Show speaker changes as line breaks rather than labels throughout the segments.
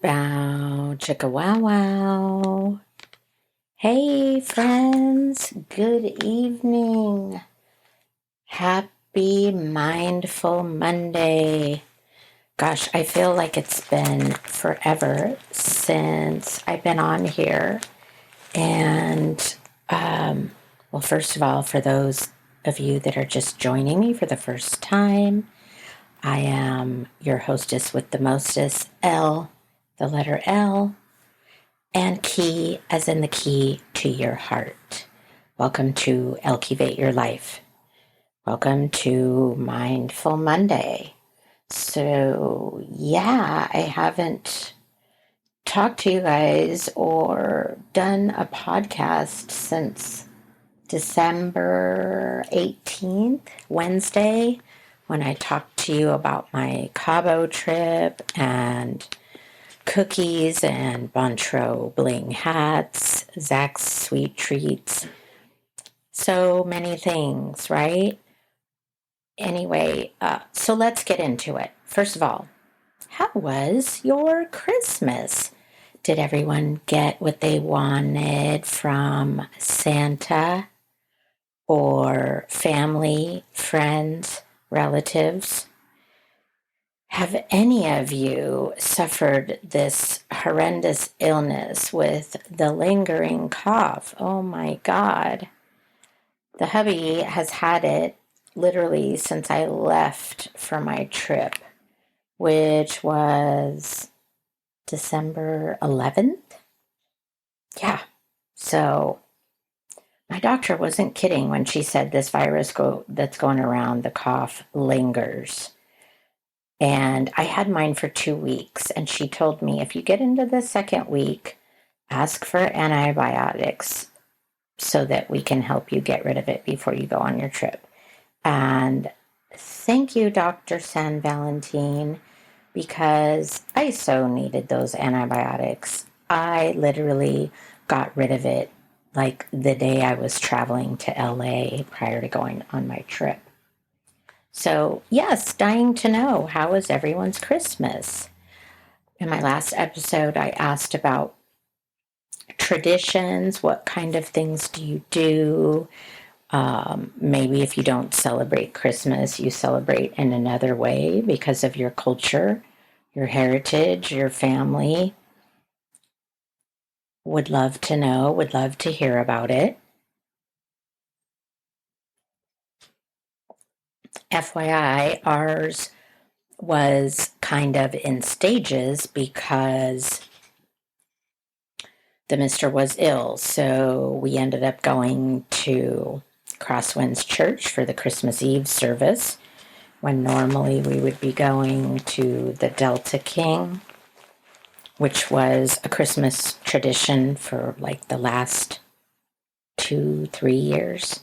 Bow, chicka wow wow. Hey, friends. Good evening. Happy Mindful Monday. Gosh, I feel like it's been forever since I've been on here. And, well, first of all, for those of you that are just joining me for the first time, I am your hostess with the mostest, L, the letter L, and key as in the key to your heart. Welcome to Elkevate Your Life. Welcome to Mindful Monday. So, yeah, I haven't talked to you guys or done a podcast since December 18th, Wednesday, when I talked to you about my Cabo trip and cookies and Bontro bling hats, Zach's sweet treats, so many things, right? Anyway, so let's get into it. First of all, how was your Christmas? Did everyone get what they wanted from Santa or family, friends, relatives? Have any of you suffered this horrendous illness with the lingering cough? Oh my God. The hubby has had it literally since I left for my trip, which was December 11th. Yeah. So my doctor wasn't kidding when she said this virus that's going around, the cough, lingers. And I had mine for 2 weeks, and she told me if you get into the second week, ask for antibiotics so that we can help you get rid of it before you go on your trip. And thank you, Dr. San Valentin, because I so needed those antibiotics. I literally got rid of it like the day I was traveling to LA prior to going on my trip. So, yes, dying to know, how was everyone's Christmas? In my last episode, I asked about traditions. What kind of things do you do? Maybe if you don't celebrate Christmas, you celebrate in another way because of your culture, your heritage, your family. Would love to know, would love to hear about it. FYI, ours was kind of in stages because the mister was ill, so we ended up going to Crosswinds Church for the Christmas Eve service, when normally we would be going to the Delta King, which was a Christmas tradition for like the last 2-3 years.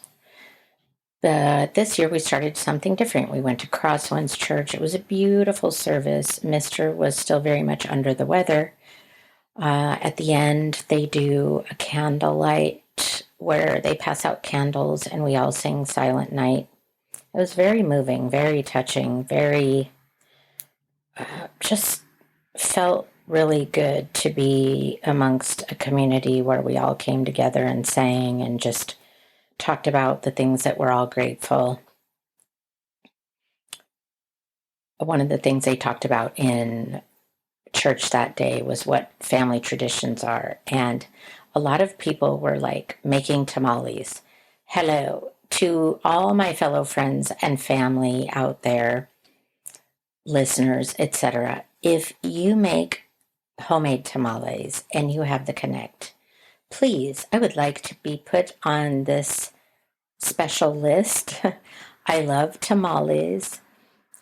But this year we started something different. We went to Crosswinds Church. It was a beautiful service. Mister was still very much under the weather. At the end, they do a candlelight where they pass out candles and we all sing Silent Night. It was very moving, very touching, very, just felt really good to be amongst a community where we all came together and sang and just talked about the things that we're all grateful. One of the things they talked about in church that day was what family traditions are. And a lot of people were like making tamales. Hello to all my fellow friends and family out there, listeners, etc. If you make homemade tamales and you have the connect, please, I would like to be put on this special list. I love tamales.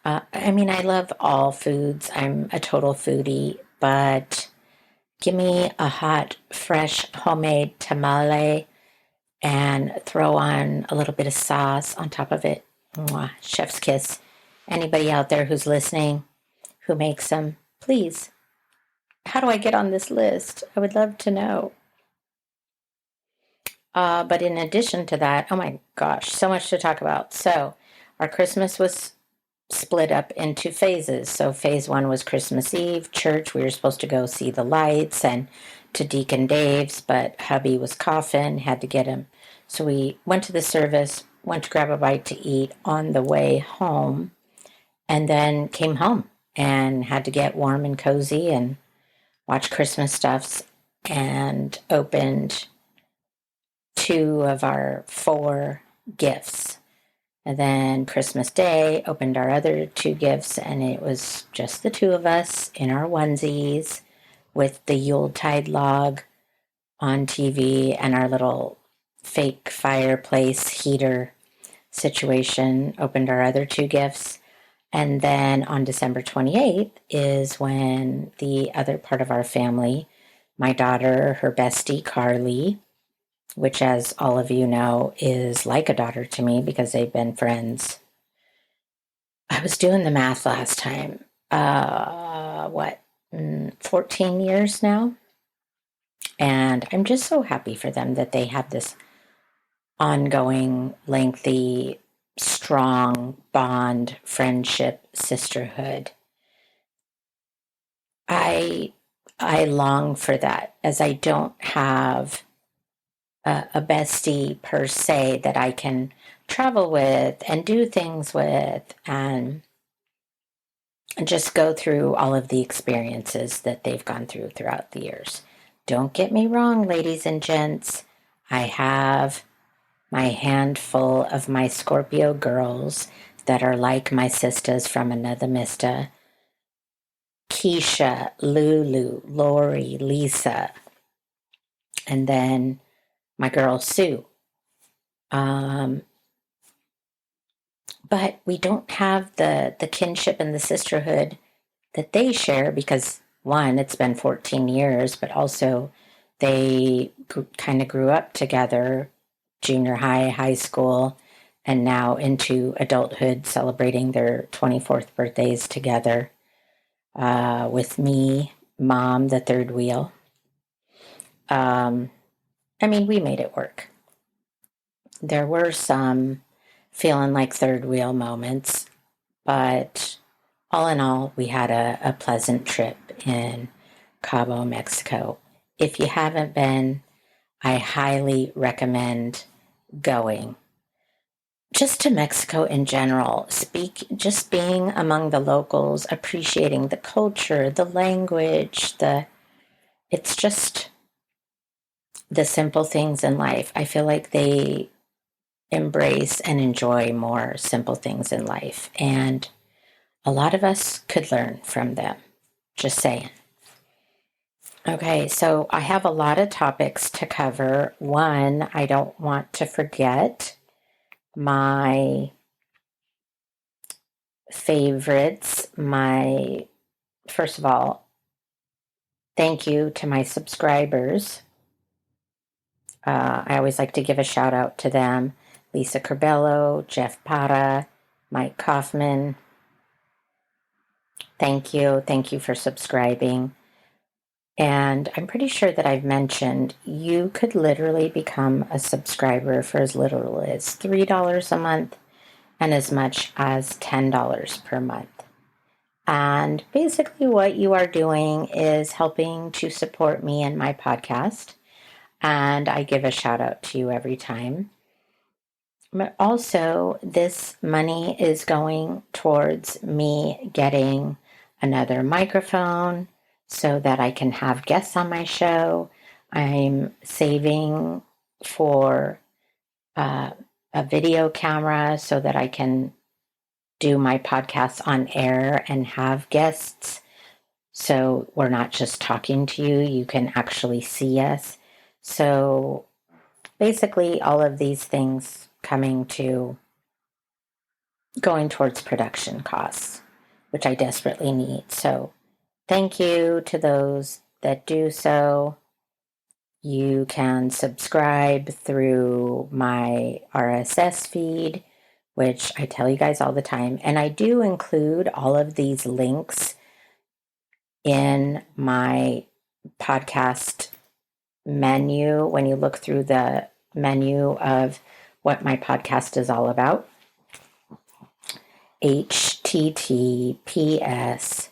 I love all foods. I'm a total foodie, but give me a hot, fresh, homemade tamale and throw on a little bit of sauce on top of it. Mwah, chef's kiss. Anybody out there who's listening, who makes them, please. How do I get on this list? I would love to know. But in addition to that, oh my gosh, so much to talk about. So our Christmas was split up into phases. So phase 1 was Christmas Eve, church. We were supposed to go see the lights and to Deacon Dave's, but hubby was coughing, had to get him. So we went to the service, went to grab a bite to eat on the way home, and then came home and had to get warm and cozy and watch Christmas stuffs, and opened 2 of our 4 gifts. And then Christmas Day, opened our other 2 gifts, and it was just the 2 of us in our onesies with the Yuletide log on TV and our little fake fireplace heater situation. Opened our other 2 gifts. And then on December 28th is when the other part of our family, my daughter, her bestie, Carly, which, as all of you know, is like a daughter to me because they've been friends. I was doing the math last time. 14 years now? And I'm just so happy for them that they have this ongoing, lengthy, strong bond, friendship, sisterhood. I long for that, as I don't have a bestie per se that I can travel with and do things with and just go through all of the experiences that they've gone through throughout the years. Don't get me wrong, ladies and gents. I have my handful of my Scorpio girls that are like my sisters from another mister. Keisha, Lulu, Lori, Lisa, and then my girl Sue. But we don't have the kinship and the sisterhood that they share because, one, it's been 14 years, but also they kind of grew up together, junior high, high school, and now into adulthood, celebrating their 24th birthdays together with me, Mom, the third wheel. We made it work. There were some feeling like third wheel moments, but all in all, we had a pleasant trip in Cabo, Mexico. If you haven't been, I highly recommend going. Just to Mexico in general, just being among the locals, appreciating the culture, the language, it's just the simple things in life. I feel like they embrace and enjoy more simple things in life. And a lot of us could learn from them. Just saying. Okay, so I have a lot of topics to cover. One, I don't want to forget my favorites. First of all, thank you to my subscribers. I always like to give a shout out to them. Lisa Corbello, Jeff Para, Mike Kaufman. Thank you. Thank you for subscribing. And I'm pretty sure that I've mentioned you could literally become a subscriber for as little as $3 a month and as much as $10 per month. And basically what you are doing is helping to support me and my podcast. And I give a shout out to you every time. But also, this money is going towards me getting another microphone so that I can have guests on my show. I'm saving for a video camera so that I can do my podcasts on air and have guests. So we're not just talking to you, you can actually see us. So basically, all of these things going towards production costs, which I desperately need. So thank you to those that do so. You can subscribe through my RSS feed, which I tell you guys all the time. And I do include all of these links in my podcast menu when you look through the menu of what my podcast is all about. HTTPS https://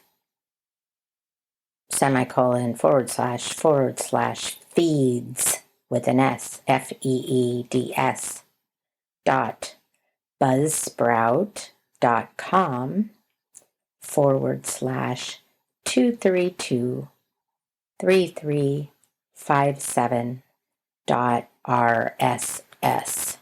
feeds with an S, FEEDS .buzzsprout.com /2323357.RSS.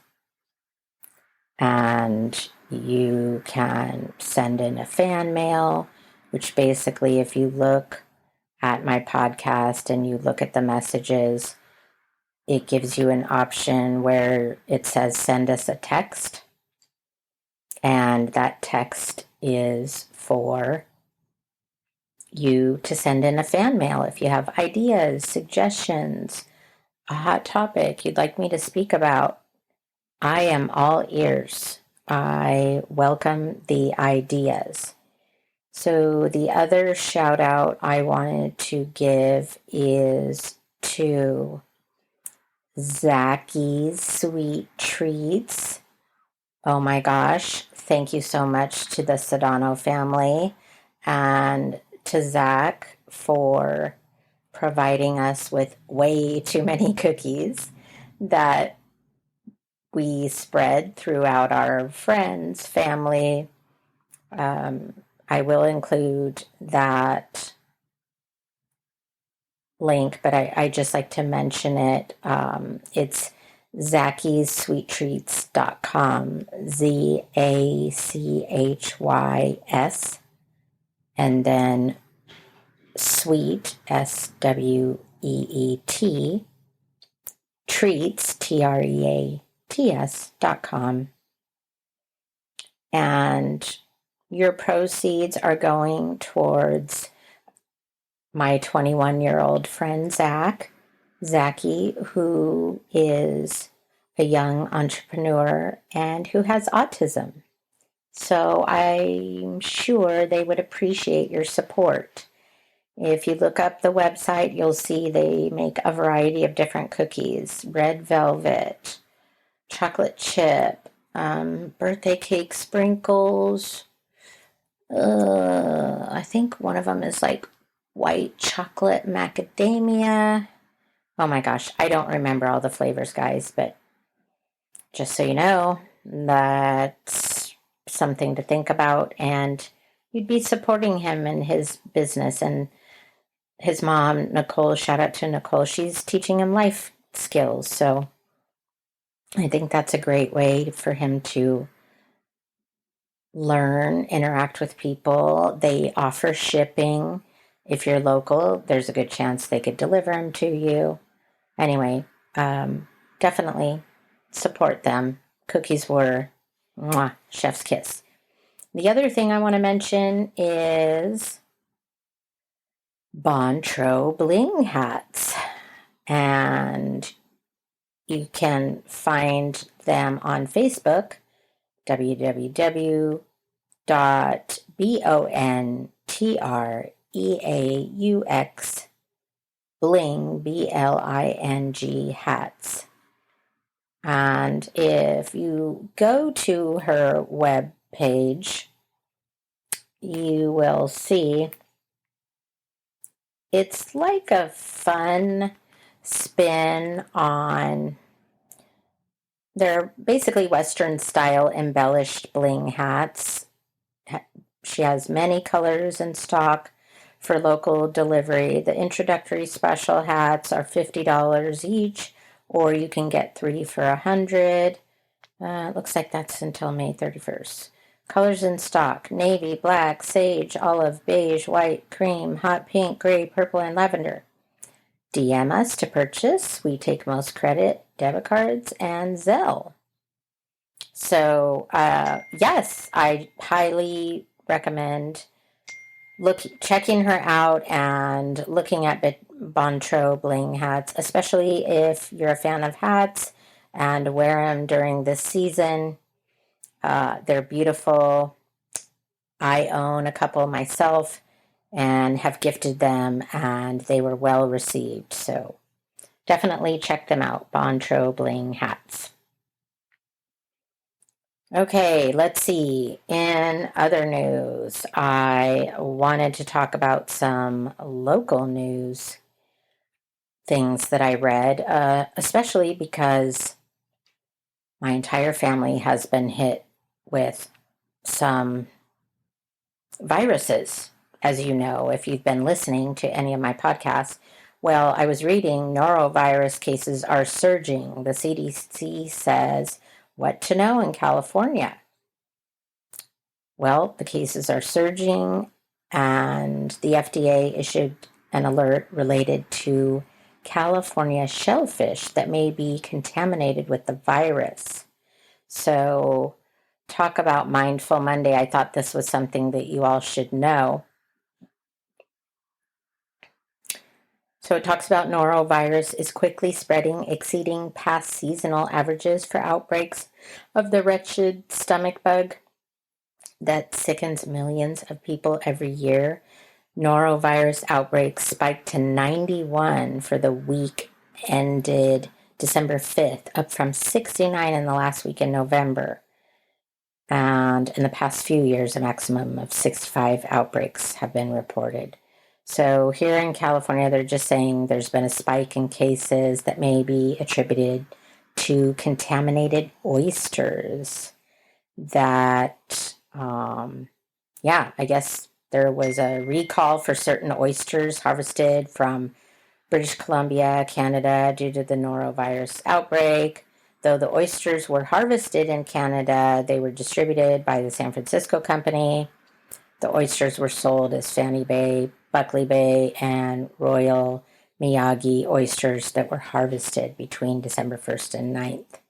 And you can send in a fan mail, which basically, if you look at my podcast and you look at the messages, it gives you an option where it says send us a text. And that text is for you to send in a fan mail if you have ideas, suggestions, a hot topic you'd like me to speak about. I am all ears. I welcome the ideas. So the other shout out I wanted to give is to Zacky's Sweet Treats. Oh my gosh, thank you so much to the Sedano family and to Zach for providing us with way too many cookies that we spread throughout our friends, family. I will include that link, but I just like to mention it. It's ZackysSweetTreats.com, ZACHYS, and then sweet, SWEET, treats, TREATS.com. And your proceeds are going towards my 21-year-old friend, Zachy, who is a young entrepreneur and who has autism. So I'm sure they would appreciate your support. If you look up the website, you'll see they make a variety of different cookies: red velvet, chocolate chip, birthday cake sprinkles. I think one of them is like white chocolate macadamia. Oh my gosh, I don't remember all the flavors, guys, but just so you know, that's something to think about, and you'd be supporting him in his business. And his mom, Nicole, shout out to Nicole, she's teaching him life skills. So I think that's a great way for him to learn, interact with people. They offer shipping. If you're local, there's a good chance they could deliver them to you. Anyway, definitely support them. Cookies were mwah, chef's kiss. The other thing I want to mention is Bontro Bling hats. And you can find them on Facebook, www.bontreaux bling, BLING hats. And if you go to her web page, you will see it's like a fun spin on, they're basically Western style embellished bling hats. She has many colors in stock for local delivery. The introductory special hats are $50 each, or you can get 3 for $100. Looks like that's until May 31st. Colors in stock: navy, black, sage, olive, beige, white, cream, hot pink, gray, purple, and lavender. DM us to purchase. We take most credit, debit cards, and Zelle. So, yes, I highly recommend checking her out and looking at Bontro Bling hats, especially if you're a fan of hats and wear them during this season. They're beautiful. I own a couple myself and have gifted them, and they were well received. So definitely check them out, Bontro Bling hats. Okay, let's see. In other news, I wanted to talk about some local news things that I read, especially because my entire family has been hit with some viruses, as you know, if you've been listening to any of my podcasts. Well, I was reading norovirus cases are surging. The CDC says what to know in California. Well, the cases are surging, and the FDA issued an alert related to California shellfish that may be contaminated with the virus. So, talk about Mindful Monday. I thought this was something that you all should know. So, it talks about norovirus is quickly spreading, exceeding past seasonal averages for outbreaks of the wretched stomach bug that sickens millions of people every year. Norovirus outbreaks spiked to 91 for the week ended December 5th, up from 69 in the last week in November. And in the past few years, a maximum of 65 outbreaks have been reported. So here in California, they're just saying there's been a spike in cases that may be attributed to contaminated oysters that, I guess there was a recall for certain oysters harvested from British Columbia, Canada, due to the norovirus outbreak. Though the oysters were harvested in Canada, they were distributed by the San Francisco company. The oysters were sold as Fanny Bay, Buckley Bay, and Royal Miyagi oysters that were harvested between December 1st and 9th.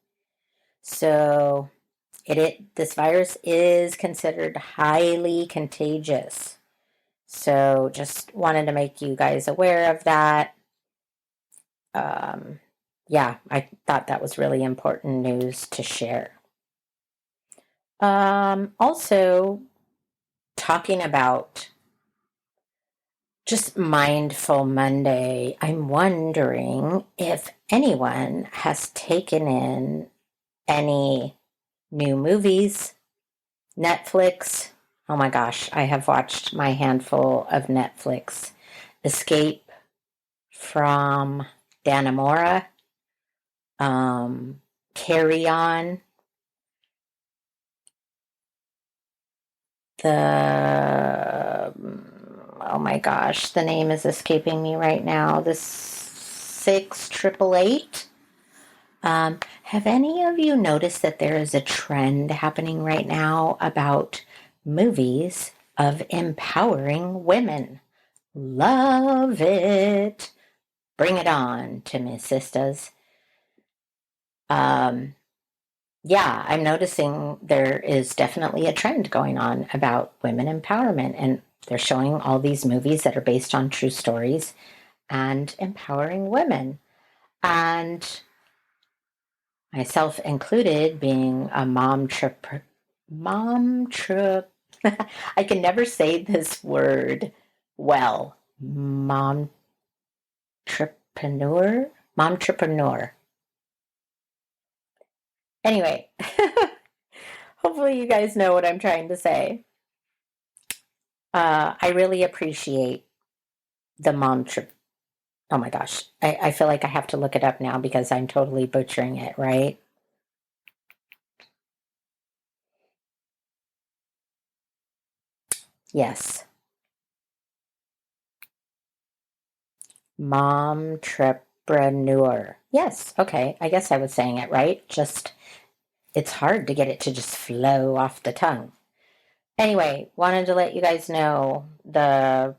So this virus is considered highly contagious. So just wanted to make you guys aware of that. I thought that was really important news to share. Also, talking about just Mindful Monday, I'm wondering if anyone has taken in any new movies, Netflix. Oh my gosh, I have watched my handful of Netflix. Escape from Dannemora, Carry On, oh my gosh, the name is escaping me right now. The 6888. Have any of you noticed that there is a trend happening right now about movies of empowering women? Love it. Bring it on to me, sisters. I'm noticing there is definitely a trend going on about women empowerment, and they're showing all these movies that are based on true stories and empowering women. And myself included, being a mom trip, I can never say this word well. Momtrepreneur. Anyway, hopefully you guys know what I'm trying to say. I really appreciate the mom trip. Oh my gosh. I feel like I have to look it up now because I'm totally butchering it, right? Yes. Momtrepreneur. Yes. Okay. I guess I was saying it right. Just, it's hard to get it to just flow off the tongue. Anyway, wanted to let you guys know the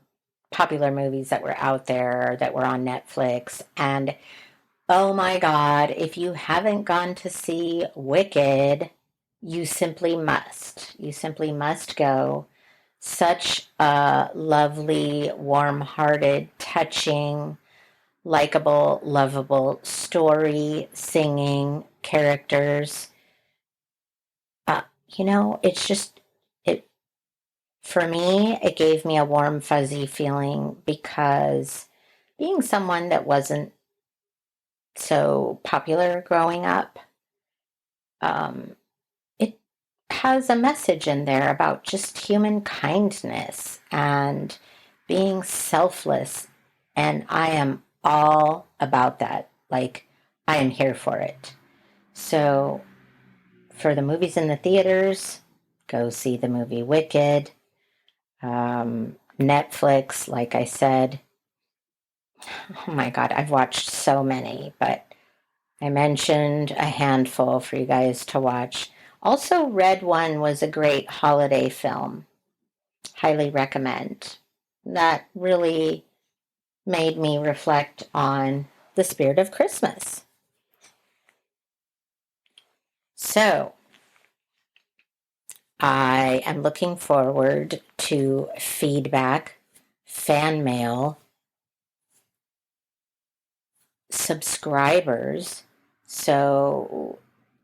popular movies that were out there that were on Netflix. And oh my God, if you haven't gone to see Wicked, you simply must. You simply must go. Such a lovely, warm-hearted, touching, likable, lovable story, singing, characters. It's just, it, for me, it gave me a warm, fuzzy feeling because being someone that wasn't so popular growing up, um, it has a message in there about just human kindness and being selfless. And I am all about that. Like, I am here for it. So, for the movies in the theaters, go see the movie Wicked. Netflix, like I said, oh my God, I've watched so many, but I mentioned a handful for you guys to watch. Also, Red One was a great holiday film. Highly recommend. That really made me reflect on the spirit of Christmas. So, I am looking forward to feedback, fan mail, subscribers. So,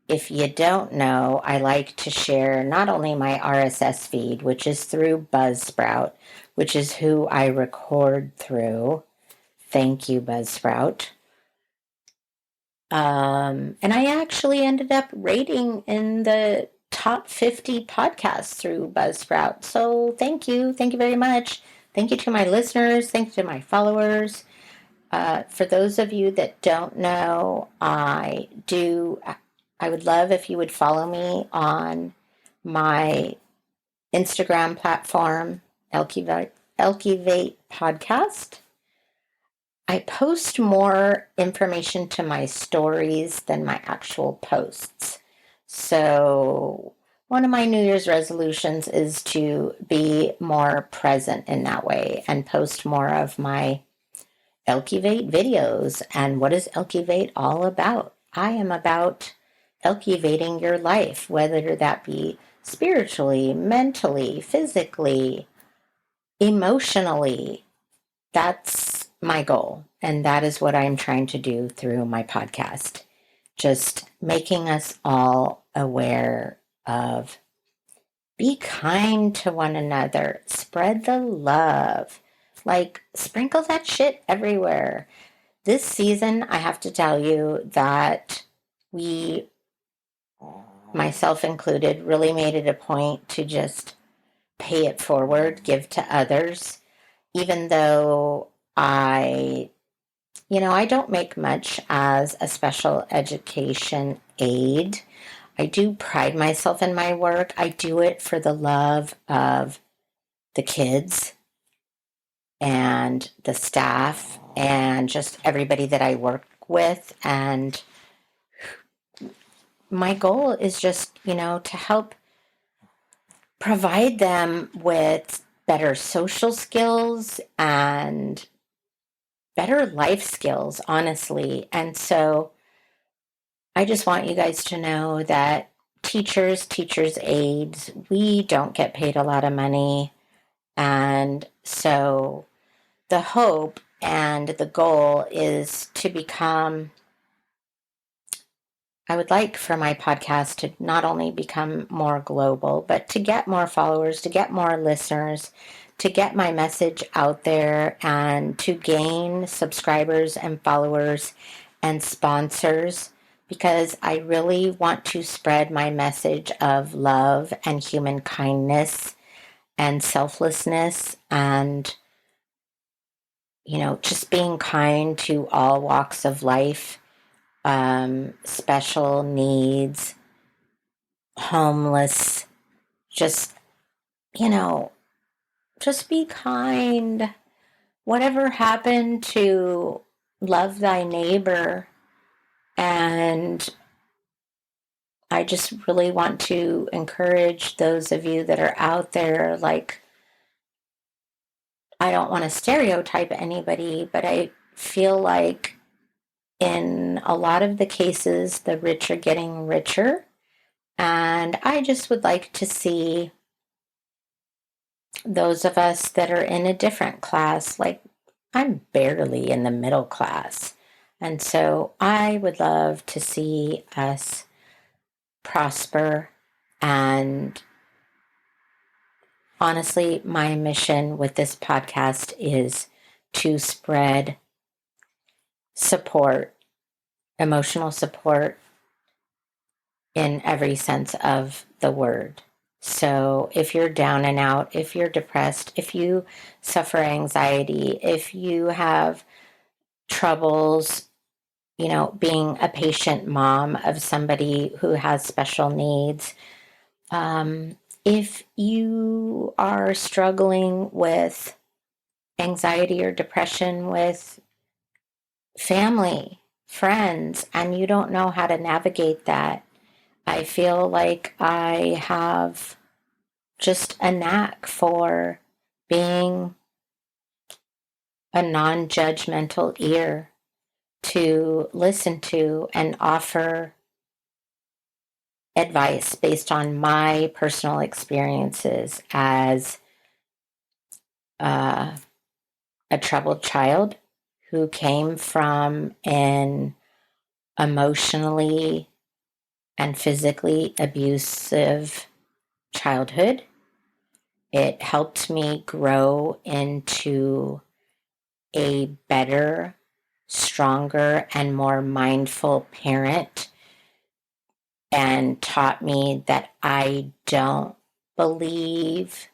if you don't know, I like to share not only my RSS feed, which is through Buzzsprout, which is who I record through. Thank you, Buzzsprout. And I actually ended up rating in the top 50 podcasts through Buzzsprout. So thank you. Thank you very much. Thank you to my listeners. Thank you to my followers. For those of you that don't know, I would love if you would follow me on my Instagram platform, Elkevate Podcast. I post more information to my stories than my actual posts. So one of my New Year's resolutions is to be more present in that way and post more of my Elkevate videos. And what is Elkevate all about? I am about Elkevating your life, whether that be spiritually, mentally, physically, emotionally. That's my goal. And that is what I'm trying to do through my podcast. Just making us all aware of be kind to one another, spread the love, like sprinkle that shit everywhere. This season, I have to tell you that we, myself included, really made it a point to just pay it forward, give to others, even though I don't make much as a special education aide. I do pride myself in my work. I do it for the love of the kids and the staff and just everybody that I work with. And my goal is just, to help provide them with better social skills and better life skills, honestly. And so I just want you guys to know that teachers' aides, we don't get paid a lot of money. And so the hope and the goal is to become, I would like for my podcast to not only become more global, but to get more followers, to get more listeners, to get my message out there and to gain subscribers and followers and sponsors, because I really want to spread my message of love and human kindness and selflessness and, just being kind to all walks of life, special needs, homeless, just, just be kind. Whatever happened to love thy neighbor? And I just really want to encourage those of you that are out there, like, I don't want to stereotype anybody, but I feel like in a lot of the cases, the rich are getting richer. And I just would like to see those of us that are in a different class, like I'm barely in the middle class. And so I would love to see us prosper. And honestly, my mission with this podcast is to spread support, emotional support, in every sense of the word. So if you're down and out, if you're depressed, if you suffer anxiety, if you have troubles, being a patient mom of somebody who has special needs, if you are struggling with anxiety or depression with family, friends, and you don't know how to navigate that, I feel like I have just a knack for being a non-judgmental ear to listen to and offer advice based on my personal experiences as a troubled child who came from an emotionally and physically abusive childhood. It helped me grow into a better, stronger, and more mindful parent, and taught me that I don't believe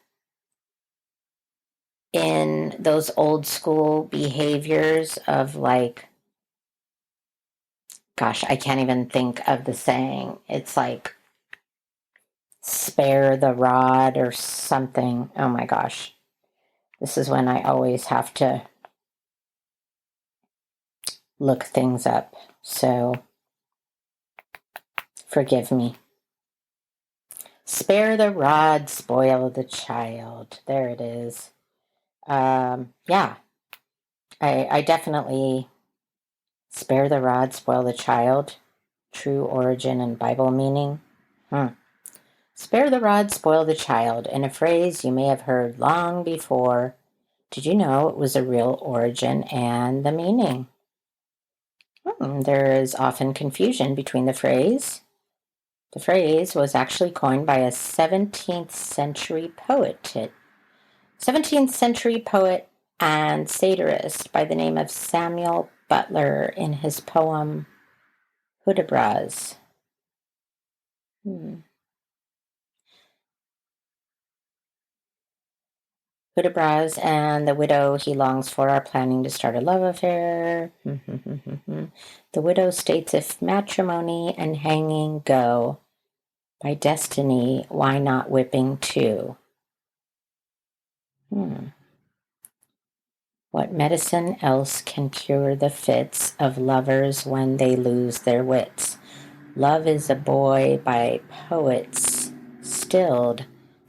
in those old school behaviors of like, gosh, I can't even think of the saying. It's like spare the rod or something. Oh my gosh. This is when I always have to look things up. So forgive me. Spare the rod, spoil the child. There it is. Yeah, I definitely spare the rod, spoil the child. True origin and Bible meaning. Spare the rod, spoil the child, in a phrase you may have heard long before. Did you know it was a real origin and the meaning? There is often confusion between the phrase. The phrase was actually coined by a 17th century poet. 17th century poet and satirist by the name of Samuel Butler in his poem Hudibras. Hudibras and the widow he longs for are planning to start a love affair. The widow states if matrimony and hanging go by destiny, why not whipping too? What medicine else can cure the fits of lovers when they lose their wits? Love is a boy by poets stilled,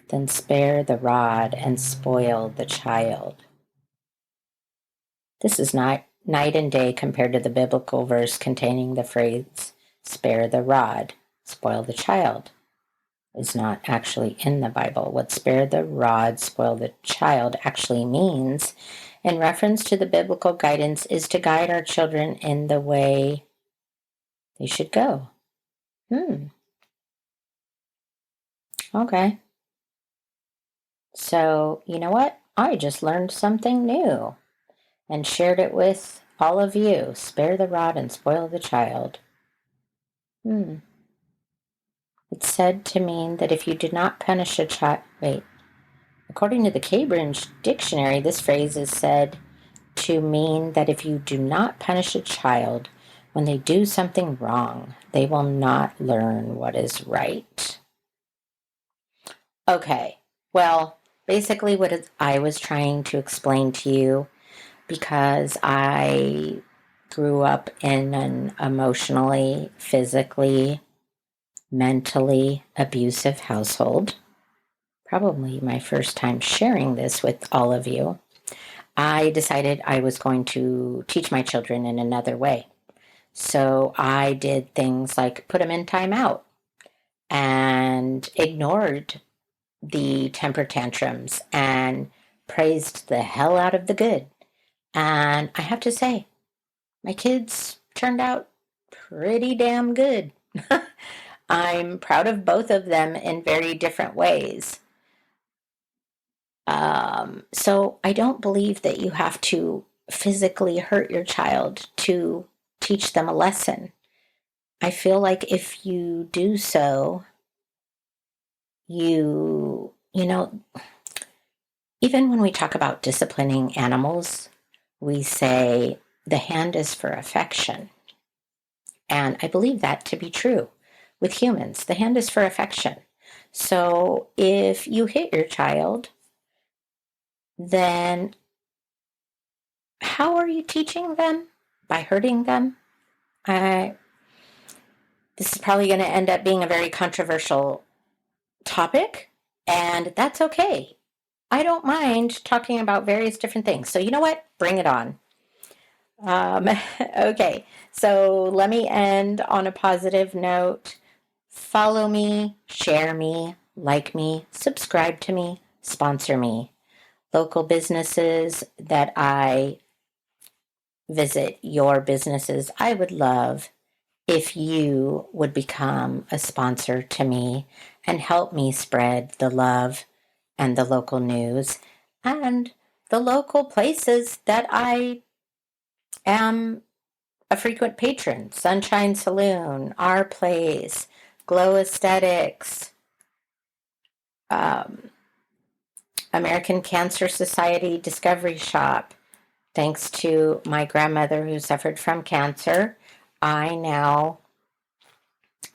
then spare the rod and spoil the child. This is not night and day compared to the biblical verse containing the phrase, spare the rod, spoil the child. It's not actually in the Bible. What spare the rod, spoil the child actually means, in reference to the biblical guidance, is to guide our children in the way they should go. Okay. So, you know what? I just learned something new and shared it with all of you. Spare the rod and spoil the child. It's said to mean that if you do not punish a child... Wait. According to the Cambridge Dictionary, this phrase is said to mean that if you do not punish a child when they do something wrong, they will not learn what is right. Okay, well, basically what I was trying to explain to you, because I grew up in an emotionally, physically, mentally abusive household, probably my first time sharing this with all of you, I decided I was going to teach my children in another way. So I did things like put them in timeout and ignored the temper tantrums and praised the hell out of the good. And I have to say, my kids turned out pretty damn good. I'm proud of both of them in very different ways. So I don't believe that you have to physically hurt your child to teach them a lesson. I feel like if you do so, you know, even when we talk about disciplining animals, we say the hand is for affection. And I believe that to be true with humans. The hand is for affection. So if you hit your child, then how are you teaching them? By hurting them? This is probably going to end up being a very controversial topic, and that's okay. I don't mind talking about various different things. So you know what? Bring it on. Um, okay, so let me end on a positive note. Follow me, share me, like me, subscribe to me, sponsor me. Local businesses that I visit, your businesses, I would love if you would become a sponsor to me and help me spread the love and the local news and the local places that I am a frequent patron. Sunshine Saloon, Our Place, Glow Aesthetics, um, American Cancer Society Discovery Shop. Thanks to my grandmother who suffered from cancer, I now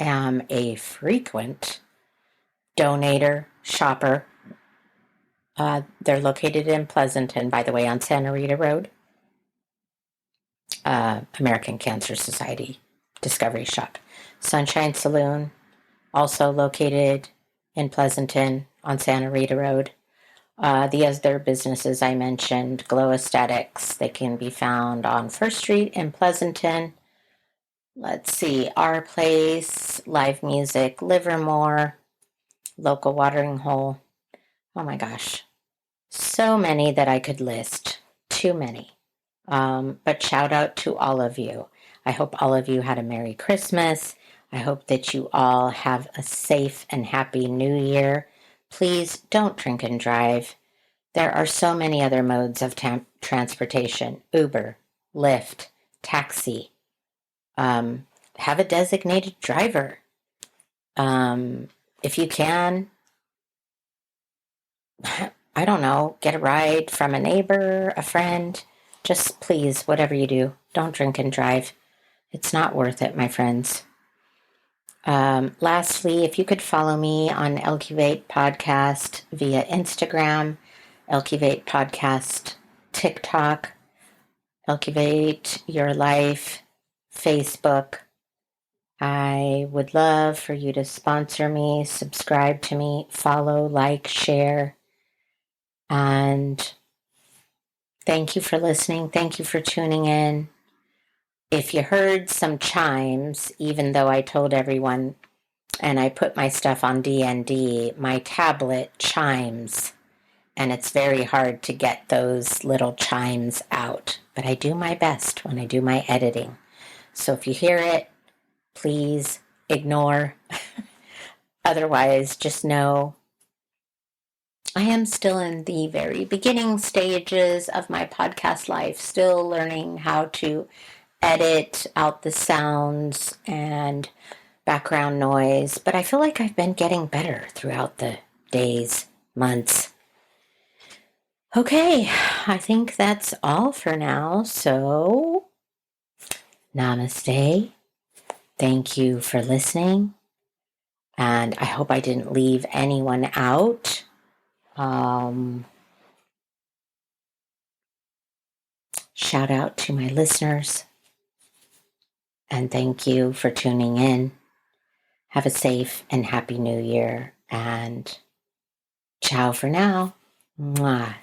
am a frequent donator, shopper. They're located in Pleasanton, by the way, on Santa Rita Road. American Cancer Society Discovery Shop. Sunshine Saloon, also located in Pleasanton on Santa Rita Road. The other businesses I mentioned, Glow Aesthetics, they can be found on First Street in Pleasanton. Let's see, Our Place, Live Music, Livermore, Local Watering Hole. Oh my gosh, so many that I could list. Too many. But shout out to all of you. I hope all of you had a Merry Christmas. I hope that you all have a safe and happy New Year. Please don't drink and drive. There are so many other modes of transportation. Uber, Lyft, taxi. Have a designated driver. If you can, I don't know, get a ride from a neighbor, a friend. Just please, whatever you do, don't drink and drive. It's not worth it, my friends. Lastly, if you could follow me on Elkevate Podcast via Instagram, Elkevate Podcast TikTok, Elkevate Your Life Facebook. I would love for you to sponsor me, subscribe to me, follow, like, share. And thank you for listening. Thank you for tuning in. If you heard some chimes, even though I told everyone and I put my stuff on DND, my tablet chimes, and it's very hard to get those little chimes out. But I do my best when I do my editing. So if you hear it, please ignore. Otherwise, just know I am still in the very beginning stages of my podcast life, still learning how to edit out the sounds and background noise, but I feel like I've been getting better throughout the days, months. Okay, I think that's all for now. So, namaste. Thank you for listening. And I hope I didn't leave anyone out. Shout out to my listeners. And thank you for tuning in. Have a safe and happy new year. And ciao for now. Mwah.